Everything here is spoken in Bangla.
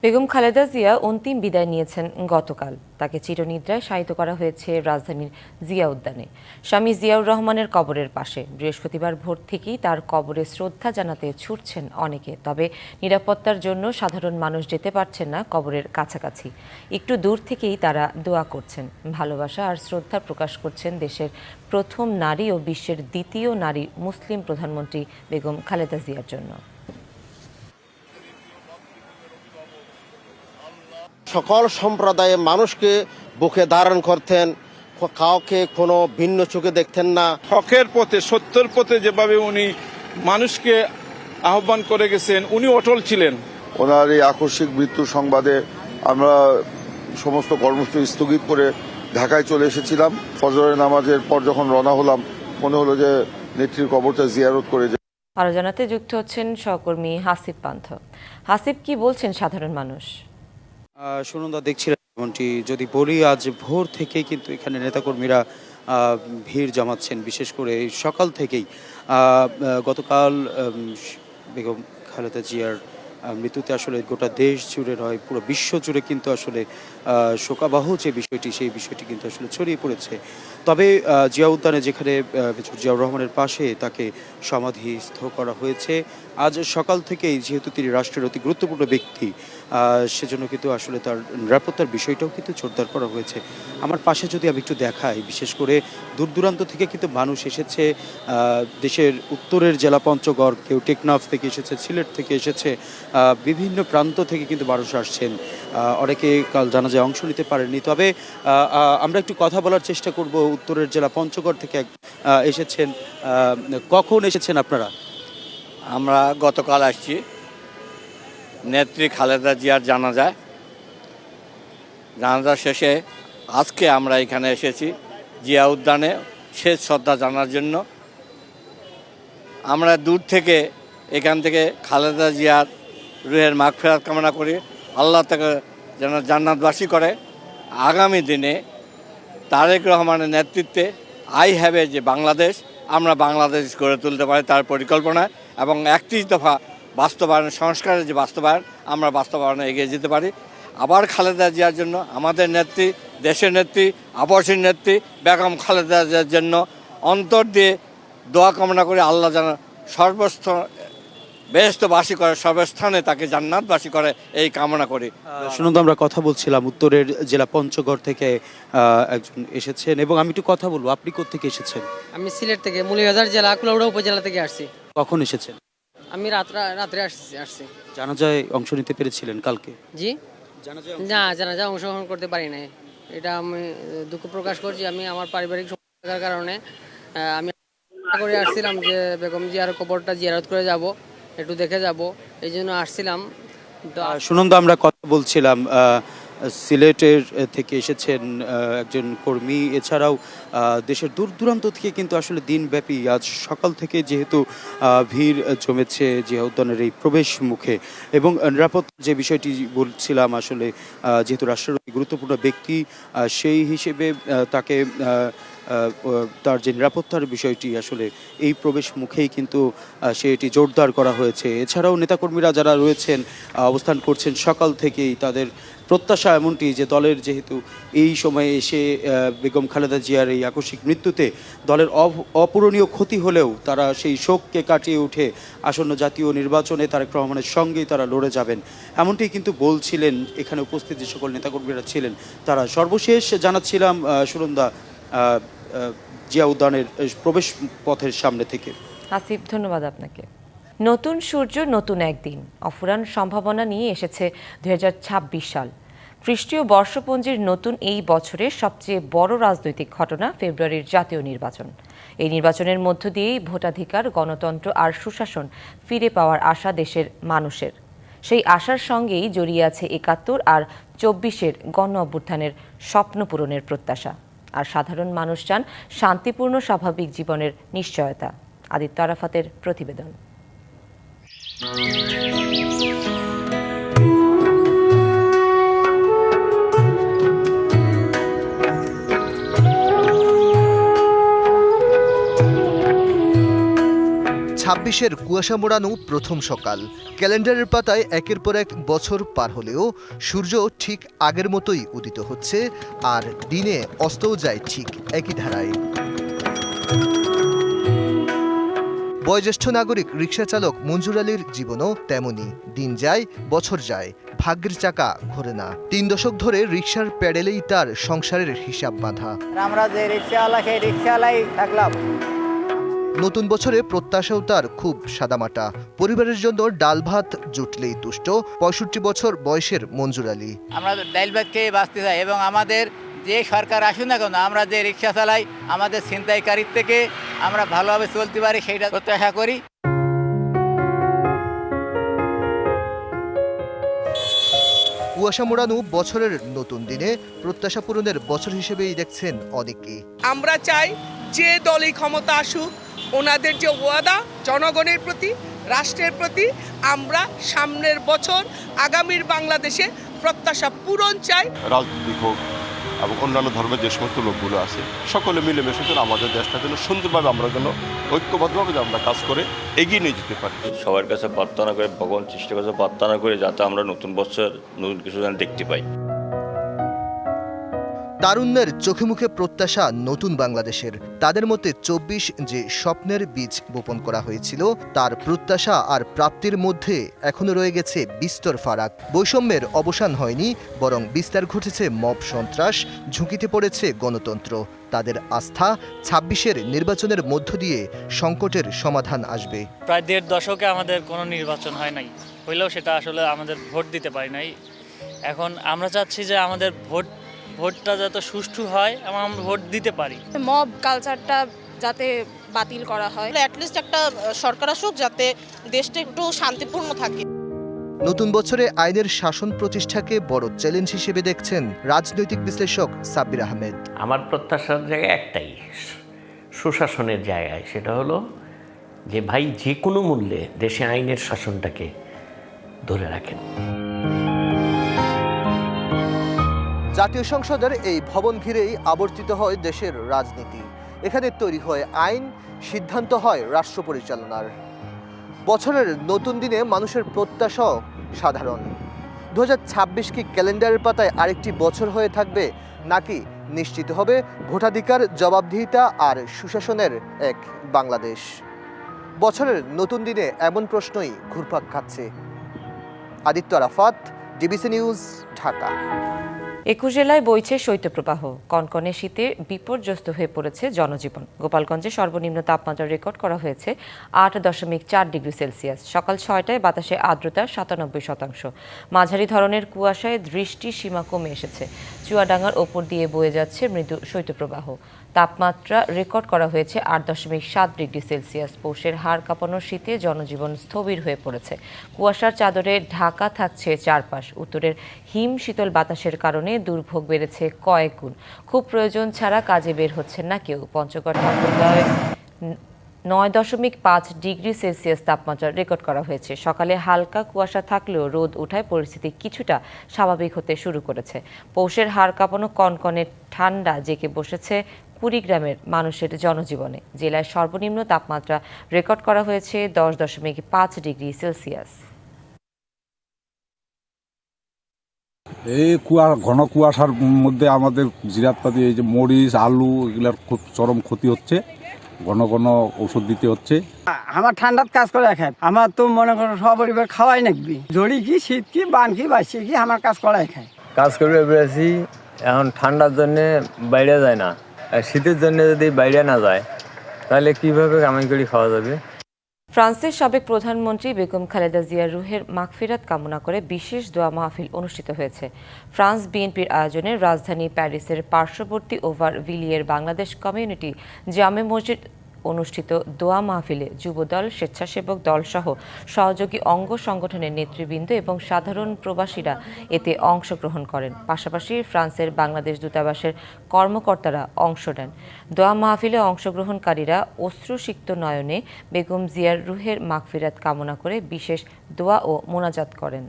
বেগম খালেদা জিয়া অন্তিম বিদায় নিয়েছেন গতকাল। তাকে চিরনিদ্রায় শায়িত করা হয়েছে রাজধানীর জিয়া উদ্যানে স্বামী জিয়াউর রহমানের কবরের পাশে। বৃহস্পতিবার ভোর থেকেই তার কবরে শ্রদ্ধা জানাতে ছুটছেন অনেকে, তবে নিরাপত্তার জন্য সাধারণ মানুষ যেতে পারছেন না কবরের কাছাকাছি। একটু দূর থেকেই তারা দোয়া করছেন, ভালোবাসা আর শ্রদ্ধা প্রকাশ করছেন দেশের প্রথম নারী ও বিশ্বের দ্বিতীয় নারী মুসলিম প্রধানমন্ত্রী বেগম খালেদা জিয়ার জন্য। সকল সম্প্রদায়ের মানুষকে বুকে ধারণ করতেন, কাউকে কোনো ভিন্ন চোখে দেখতেন না। হকের পথে, সত্যের পথে যেভাবে উনি মানুষকে আহ্বান করে গেছেন, উনি অটল ছিলেন। ওনার এই আকস্মিক মৃত্যুর সংবাদে আমরা সমস্ত কর্মসূচি স্থগিত করে ঢাকায় চলে এসেছিলাম। ফজরের নামাজের পর যখন রওনা হলাম, মনে হলো যে নেত্রীর কবরটা জিয়ারত করে যাই। আরো জানাতে যুক্ত হচ্ছেন সহকর্মী হাসিব পান্থ। হাসিব, কি বলছেন সাধারণ মানুষ? সুনন্দা, দেখছিলেন যেমনটি যদি বলি, আজ ভোর থেকেই কিন্তু এখানে নেতাকর্মীরা ভিড় জমাচ্ছেন। বিশেষ করে সকাল থেকেই গতকাল বেগম খালেদা জিয়ার মৃত্যুতে আসলে গোটা দেশ জুড়ে নয়, পুরো বিশ্ব জুড়ে কিন্তু আসলে শোকাবহ যে বিষয়টি, সেই বিষয়টি কিন্তু আসলে ছড়িয়ে পড়েছে। তবে জিয়া উদ্যানে, যেখানে মেজর জিয়াউর রহমানের পাশে তাকে সমাধিস্থ করা হয়েছে, আজ সকাল থেকেই, যেহেতু তিনি রাষ্ট্রের অতি গুরুত্বপূর্ণ ব্যক্তি, সেজন্য কিন্তু আসলে তার নিরাপত্তার বিষয়টাও কিন্তু জোরদার করা হয়েছে। আমার পাশে যদি আমি একটু দেখাই, বিশেষ করে দূর দূরান্ত থেকে কিন্তু মানুষ এসেছে। দেশের উত্তরের জেলা পঞ্চগড়, কেউ টেকনাফ থেকে এসেছে, সিলেট থেকে এসেছে, বিভিন্ন প্রান্ত থেকে কিন্তু মানুষ আসছেন। অনেকে কাল জানাজায় অংশ নিতে পারেননি। তবে আমরা একটু কথা বলার চেষ্টা করব। উত্তরের জেলা পঞ্চগড় থেকে এসেছেন। কখন এসেছেন আপনারা? আমরা গতকাল আসছি নেত্রী খালেদা জিয়ার জানাজা শেষে আজকে আমরা এখানে এসেছি জিয়া উদ্যানে শেষ শ্রদ্ধা জানার জন্য। আমরা দূর থেকে এখান থেকে খালেদা জিয়ার রুহের মাগফিরাত কামনা করি, আল্লাহ তাকে যেন জান্নাতবাসী করে। আগামী দিনে তারেক রহমানের নেতৃত্বে যে বাংলাদেশ, আমরা বাংলাদেশ গড়ে তুলতে পারি তার পরিকল্পনা, এবং 31 দফা বাস্তবায়ন, সংস্কারের যে বাস্তবায়ন, আমরা বাস্তবায়নে এগিয়ে যেতে পারি। আবার খালেদা জিয়ার জন্য, আমাদের নেত্রী, দেশের নেত্রী, আপসীর নেত্রী বেগম খালেদা জিয়ার জন্য অন্তর দিয়ে দোয়া কামনা করে আল্লাহ যেন বেহেশতবাসী করে, সর্বস্থানে তাকে জান্নাতবাসী করে, এই কামনা করি। শুনুন, আমরা কথা বলছিলাম উত্তরের জেলা পঞ্চগড় থেকে একজন এসেছেন, এবং আমি একটু কথা বলবো। আপনি কোত্থেকে এসেছেন? আমি সিলেট থেকে মৌলভীবাজার জেলা কুলাউড়া উপজেলা থেকে আসছি। কখন এসেছেন? আমি রাত্রে আসছি। জানাজায় অংশ নিতে পেরেছিলেন কালকে? জি না, জানাজা অংশগ্রহণ করতে পারি নাই। এটা আমি দুঃখ প্রকাশ করছি। আমি আমার পারিবারিক সমস্যার কারণে আমি করে আসছিলাম যে বেগম জিয়ার কবরটা জিয়ারত করে যাব, একটু দেখে যাব, এই জন্য আসছিলাম। তো শুনুন, আমরা কথা বলছিলাম, সিলেটের থেকে এসেছেন একজন কর্মী। এছাড়াও দেশের দূর দূরান্ত থেকে কিন্তু আসলে দিনব্যাপী আজ সকাল থেকে যেহেতু ভিড় জমেছে জিয়া উদ্যানের এই প্রবেশ মুখে, এবং নিরাপত্তার যে বিষয়টি বলছিলাম, আসলে যেহেতু রাষ্ট্রের গুরুত্বপূর্ণ ব্যক্তি, সেই হিসেবে তাকে তার যে নিরাপত্তার বিষয়টি, আসলে এই প্রবেশ মুখেই কিন্তু সেটি জোরদার করা হয়েছে। এছাড়াও নেতাকর্মীরা যারা রয়েছেন, অবস্থান করছেন সকাল থেকেই, তাদের প্রত্যাশা এমনটি যে দলের যেহেতু এই সময়ে এসে বেগম খালেদা জিয়ার এই আকস্মিক মৃত্যুতে দলের অপূরণীয় ক্ষতি হলেও তারা সেই শোককে কাটিয়ে উঠে আসন্ন জাতীয় নির্বাচনে তারেক রহমানের সঙ্গেই তারা লড়ে যাবেন, এমনটি কিন্তু বলছিলেন এখানে উপস্থিত যে সকল নেতাকর্মীরা ছিলেন তারা। সর্বশেষ জানাচ্ছিলাম সুনন্দা, জিয়া উদ্যানের প্রবেশ পথের সামনে থেকে। আসিফ, ধন্যবাদ আপনাকে। নতুন সূর্য, নতুন একদিন, অফুরান সম্ভাবনা নিয়ে এসেছে 2026 সাল। খ্রিস্টীয় বর্ষপঞ্জির নতুন এই বছরের সবচেয়ে বড় রাজনৈতিক ঘটনা ফেব্রুয়ারির জাতীয় নির্বাচন। এই নির্বাচনের মধ্য দিয়েই ভোটাধিকার, গণতন্ত্র আর সুশাসন ফিরে পাওয়ার আশা দেশের মানুষের। সেই আশার সঙ্গেই জড়িয়ে আছে 71 আর 24-এর গণ অভ্যুত্থানের স্বপ্ন পূরণের প্রত্যাশা। আর সাধারণ মানুষ চান শান্তিপূর্ণ স্বাভাবিক জীবনের নিশ্চয়তা। আদিত্য আরাফাতের প্রতিবেদন। 2026-এর কুয়াশা মোড়ানো প্রথম সকাল। ক্যালেন্ডারের পাতায় একের পর এক বছর পার হলেও সূর্য ঠিক আগের মতোই উদিত হচ্ছে, আর দিনে অস্তও যায় ঠিক একই ধারায়। বয়োজ্যেষ্ঠ নাগরিক রিকশা চালক মঞ্জুর আলীর জীবনও তেমনই। দিন যায়, বছর যায়, ভাগ্যের চাকা ঘোরে না। 3 দশক ধরে রিকশার প্যাডেলেই তার সংসারের হিসাব বাঁধা। আমরা যে রিকশাওয়ালা সেই রিকশাওয়ালাই থাকলাম। নতুন বছরে প্রত্যাশাও তার খুব সাদামাটা। পরিবারের জন্য ডাল ভাত জুটলেই তুষ্ট 65 বছর বয়সের মঞ্জুর আলী। আমরা ডাল ভাত খেয়ে বাঁচতে চাই এবং আমাদের যে সরকার আসুন না কেন, আমরা যে রিকশা চালাই আমাদের ছিনতাইকারীর থেকে আমরা ভালোভাবে চলতে পারি সেইটা প্রত্যাশা করি। কুয়াশা মোড়ানো বছরের নতুন দিনে প্রত্যাশা পূরণের বছর হিসেবেই দেখছেন অনেকে। আমরা চাই যে দলই ক্ষমতা আসুক, ওনাদের যে ওয়াদা জনগণের প্রতি, রাষ্ট্রের প্রতি, আমরা সামনের বছর আগামীর বাংলাদেশে প্রত্যাশা পূরণ চাই। রাজনীতি হোক এবং অন্যান্য ধর্মের যে সমস্ত লোকগুলো আছে সকলে মিলেমিশে যেন আমাদের দেশটা যেন সুন্দরভাবে আমরা যেন ঐক্যবদ্ধভাবে আমরা কাজ করে এগিয়ে নিয়ে যেতে পারি। সবার কাছে প্রার্থনা করে, ভগবান সৃষ্টির কাছে প্রার্থনা করে যাতে আমরা নতুন বছর নতুন কিছু যেন দেখতে পাই। তারুণ্যের চোখে মুখে প্রত্যাশা নতুন বাংলাদেশের। তাদের মতে 24 যে স্বপ্নের বীজ বপন করা হয়েছিল তার প্রত্যাশা আর প্রাপ্তির মধ্যে এখনো রয়ে গেছে বিস্তর ফারাক। বৈষম্যের অবসান হয়নি, বরং বিস্তার ঘটেছে মব সন্ত্রাস, ঝুঁকিতে পড়েছে গণতন্ত্র। তাদের আস্থা 26-এর নির্বাচনের মধ্য দিয়ে সংকটের সমাধান আসবে। প্রায় 1.5 দশকে আমাদের কোনো নির্বাচন হয় নাই, হইলেও সেটা আসলে আমাদের ভোট দিতে পারি নাই। এখন আমরা চাচ্ছি যে আমাদের ভোটটা যাতে সুষ্ঠু হয় এবং আমরা ভোট দিতে পারি। মব কালচারটা যাতে বাতিল করা হয়, অ্যাটলিস্ট একটা সরকার আসুক যাতে দেশটা একটু শান্তিপূর্ণ থাকে। নতুন বছরে আইনের শাসন প্রতিষ্ঠাকে বড় চ্যালেঞ্জ হিসেবে দেখছেন রাজনৈতিক বিশ্লেষক সাব্বির আহমেদ। আমার প্রত্যাশার জায়গা একটাই, সুশাসনের জায়গায়। সেটা হলো যে ভাই যে কোনো মূল্যে দেশে আইনের শাসনটাকে ধরে রাখেন। জাতীয় সংসদের এই ভবন ঘিরেই আবর্তিত হয় দেশের রাজনীতি। এখানে তৈরি হয় আইন, সিদ্ধান্ত হয় রাষ্ট্র পরিচালনার। বছরের নতুন দিনে মানুষের প্রত্যাশাও সাধারণ। 2026 কি ক্যালেন্ডারের পাতায় আরেকটি বছর হয়ে থাকবে, নাকি নিশ্চিত হবে ভোটাধিকার, জবাবদিহিতা আর সুশাসনের এক বাংলাদেশ? বছরের নতুন দিনে এমন প্রশ্নই ঘুরপাক খাচ্ছে। Aditya Arafat, DBC news, Dhaka. 21 জেলায় বইছে শৈত্যপ্রবাহ। কনকনে শীতে বিপর্যস্ত হয়ে পড়েছে জনজীবন। গোপালগঞ্জে সর্বনিম্ন তাপমাত্রা রেকর্ড করা হয়েছে 8.4 ডিগ্রি সেলসিয়াস। সকাল 6টায় বাতাসে আর্দ্রতা 97%। মাঝারি ধরনের কুয়াশায় দৃষ্টি সীমা কমে এসেছে। চুয়াডাঙ্গার ওপর দিয়ে বয়ে যাচ্ছে মৃদু শৈত্যপ্রবাহ। তাপমাত্রা রেকর্ড করা হয়েছে 8.7 ডিগ্রি সেলসিয়াস। পৌষের হাড় কাঁপানোর শীতে জনজীবন স্থবির হয়ে পড়েছে। কুয়াশার চাদরে ঢাকা থাকছে চারপাশ। উত্তরের হিম শীতল বাতাসের কারণে দুর্ভোগ বেড়েছে কয়েক গুণ। খুব প্রয়োজন ছাড়া কাজে বের হচ্ছেন না কেউ। পঞ্চগড় ঠাকুরগাঁওয়ে 9.5 ডিগ্রি সেলসিয়াস তাপমাত্রা রেকর্ড করা হয়েছে। সকালে হালকা কুয়াশা থাকলেও রোদ ওঠায় পরিস্থিতি কিছুটা স্বাভাবিক হতে শুরু করেছে। পৌষের হাড় কাঁপানো কনকনে ঠান্ডা জেঁকে বসেছে কুড়িগ্রামের মানুষের জনজীবনে। জেলায় সর্বনিম্ন তাপমাত্রা রেকর্ড করা হয়েছে 10.5 ডিগ্রি সেলসিয়াস। এই ঘন কুয়াশার মধ্যে আমাদের জিরাতপাতি, এই যে মরিচ, আলু, এগুলার খুব চরম ক্ষতি হচ্ছে। ঘন ঘন ওষুধ দিতে হচ্ছে। আমার ঠান্ডার কাজ করে খায়, আমার তো মনে করো সপরিবার খাওয়াই নাকবি। জড়ি কি, শীত কি, বান কি, বাসি কি, আমার কাজ করাই খায়। কাজ করবে বেশি, এখন ঠান্ডার জন্যে বাইরে যায় না, আর শীতের জন্য যদি বাইরে না যায় তাহলে কিভাবে কামাই করে খাওয়া যাবে? ফ্রান্সের সাবেক প্রধানমন্ত্রী বেগম খালেদা জিয়ার রুহের মাগফিরাত কামনা করে বিশেষ দোয়া মাহফিল অনুষ্ঠিত হয়েছে। ফ্রান্স বিএনপির আয়োজনে রাজধানী প্যারিসের পার্শ্ববর্তী ওভার ভিলিয়ের বাংলাদেশ কমিউনিটি জামে মসজিদ অনুষ্ঠিত দোয়া মাহফিলে যুবদল, স্বেচ্ছাসেবক দলসহ সহযোগী অঙ্গ সংগঠনের নেতৃবৃন্দ এবং সাধারণ প্রবাসীরা এতে অংশগ্রহণ করেন। পাশাপাশি ফ্রান্সের বাংলাদেশ দূতাবাসের কর্মকর্তারা অংশ নেন। দোয়া মাহফিলে অংশগ্রহণকারীরা অশ্রুসিক্ত নয়নে বেগম জিয়ার রুহের মাগফিরাত কামনা করে বিশেষ দোয়া ও মোনাজাত করেন।